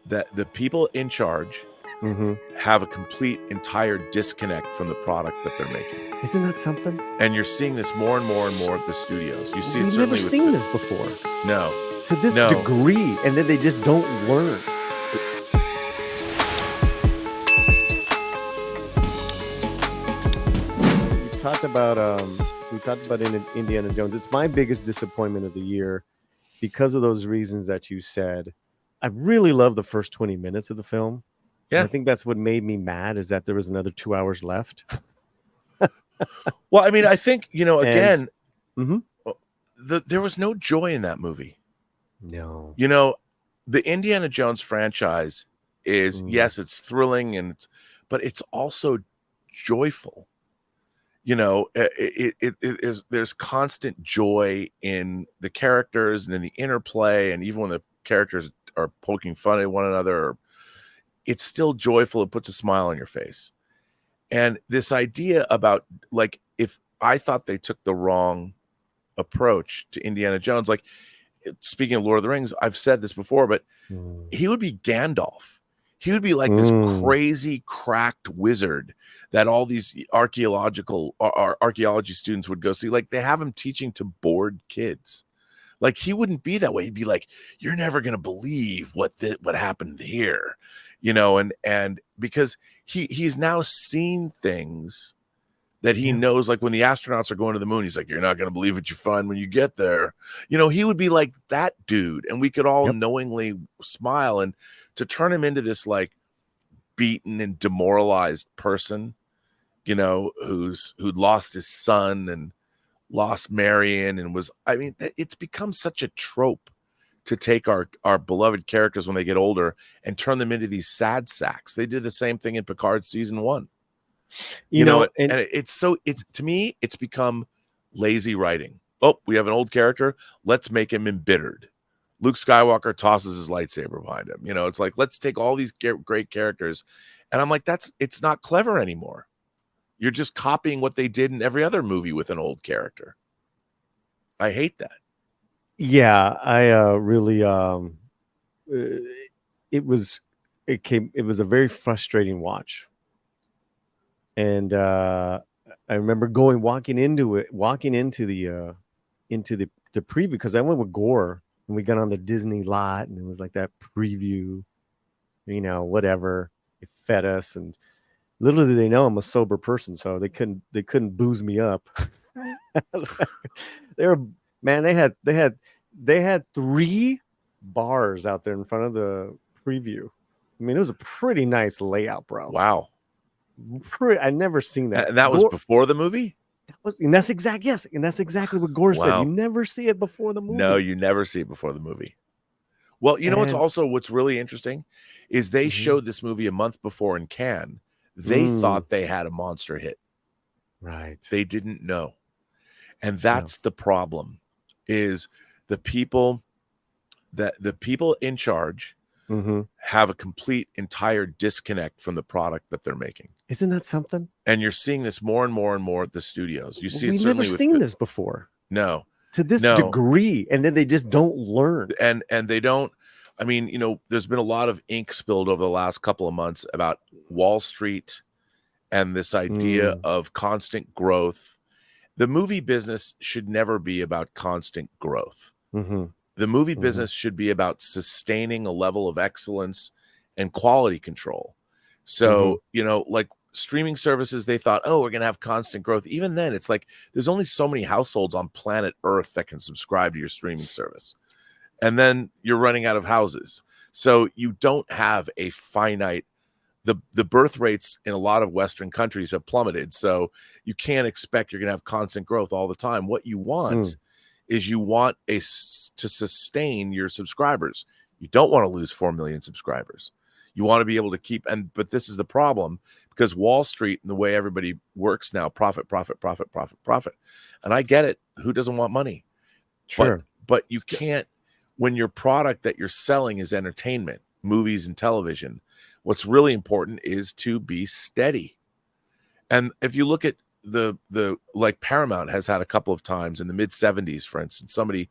that the people in charge have a complete, entire disconnect from the product that they're making. Isn't that something? And you're seeing this more and more and more at the studios. You see it We've certainly never with seen this before. No. To this degree, and then they just don't learn. We talked about Indiana Jones. It's my biggest disappointment of the year because of those reasons that you said. I really love the first 20 minutes of the film. Yeah. And I think that's what made me mad, is that there was another 2 hours left. Well, I mean, I think, again, there was no joy in that movie. No. The Indiana Jones franchise is, yes, it's thrilling, but it's also joyful. There's constant joy in the characters and in the interplay, and even when the characters are poking fun at one another, it's still joyful. It puts a smile on your face. And this idea about, like, if I thought they took the wrong approach to Indiana Jones, like, speaking of Lord of the Rings, I've said this before, but he would be Gandalf. He would be like this crazy cracked wizard that all these archaeology students would go see. Like, they have him teaching to bored kids. Like, he wouldn't be that way. He'd be like, you're never going to believe what happened here, and because he's now seen things that he knows, like when the astronauts are going to the moon, he's like, you're not going to believe what you find when you get there. He would be like that dude, and we could all knowingly smile. And to turn him into this, like, beaten and demoralized person, who'd lost his son and lost Marion and it's become such a trope to take our beloved characters when they get older and turn them into these sad sacks. They did the same thing in Picard season 1. And to me, it's become lazy writing. Oh, we have an old character. Let's make him embittered. Luke Skywalker tosses his lightsaber behind him. It's like, let's take all these great characters. And I'm like, it's not clever anymore. You're just copying what they did in every other movie with an old character. I hate that. Yeah, I really it was a very frustrating watch. And I remember walking into the preview, because I went with Gore and we got on the Disney lot, and it was like that preview, whatever. It fed us, and little did they know I'm a sober person, so they couldn't booze me up. They had 3 bars out there in front of the preview. I mean, it was a pretty nice layout, bro. Wow. I'd never seen that. And that was before the movie? And that's exactly what Gore said. You never see it before the movie. No, you never see it before the movie. Well, what's really interesting is they showed this movie a month before in Cannes. They thought they had a monster hit. Right. They didn't know. And that's the problem, is the people in charge have a complete, entire disconnect from the product that they're making. Isn't that something? And you're seeing this more and more and more at the studios. You see, we've never seen this before. No, to this degree, and then they just don't learn. And they don't. I mean, there's been a lot of ink spilled over the last couple of months about Wall Street and this idea of constant growth. The movie business should never be about constant growth. The movie business should be about sustaining a level of excellence and quality control. So, like streaming services, they thought, oh, we're going to have constant growth. Even then, it's like there's only so many households on planet Earth that can subscribe to your streaming service. And then you're running out of houses. So you don't have a finite, the birth rates in a lot of Western countries have plummeted. So you can't expect you're going to have constant growth all the time. What you want is to sustain your subscribers. You don't want to lose 4 million subscribers. You want to be able to keep, but this is the problem, because Wall Street and the way everybody works now, profit. And I get it. Who doesn't want money? Sure. But you can't, when your product that you're selling is entertainment, movies and television, what's really important is to be steady. And if you look at the like Paramount has had a couple of times in the mid 70s, for instance, somebody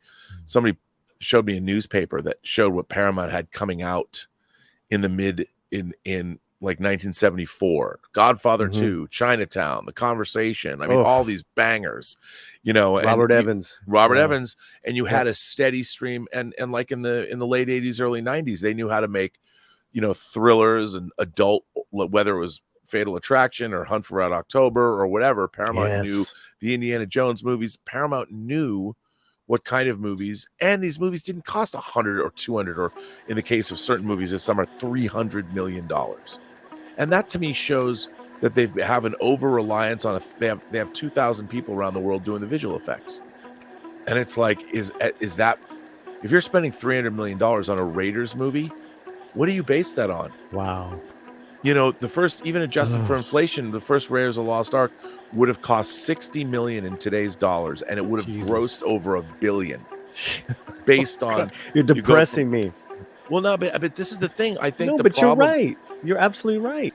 showed me a newspaper that showed what Paramount had coming out in the mid in like 1974, Godfather Mhm. 2, Chinatown, The Conversation. I mean, Oh, all these bangers, you know, and Robert Evans. Robert Yeah. Evans, and you Yep. had a steady stream, and like in the late 80s, early 90s, they knew how to make, you know, thrillers and adult, whether it was Fatal Attraction or Hunt for Red October or whatever. Paramount knew Yes. the Indiana Jones movies. Paramount knew what kind of movies, and these movies didn't cost 100 or 200, or in the case of certain movies this summer, $300 million. And that to me shows that they have an over reliance on they have 2,000 people around the world doing the visual effects. And it's like, is that, if you're spending $300 million on a Raiders movie, what do you base that on? Wow. You know, the first, even adjusted for inflation, the first Raiders of the Lost Ark would have cost $60 million in today's dollars, and it would have grossed over $1 billion based on. You're depressing me. Well, no, but this is the thing. I think No, the but problem. you're right. You're absolutely right.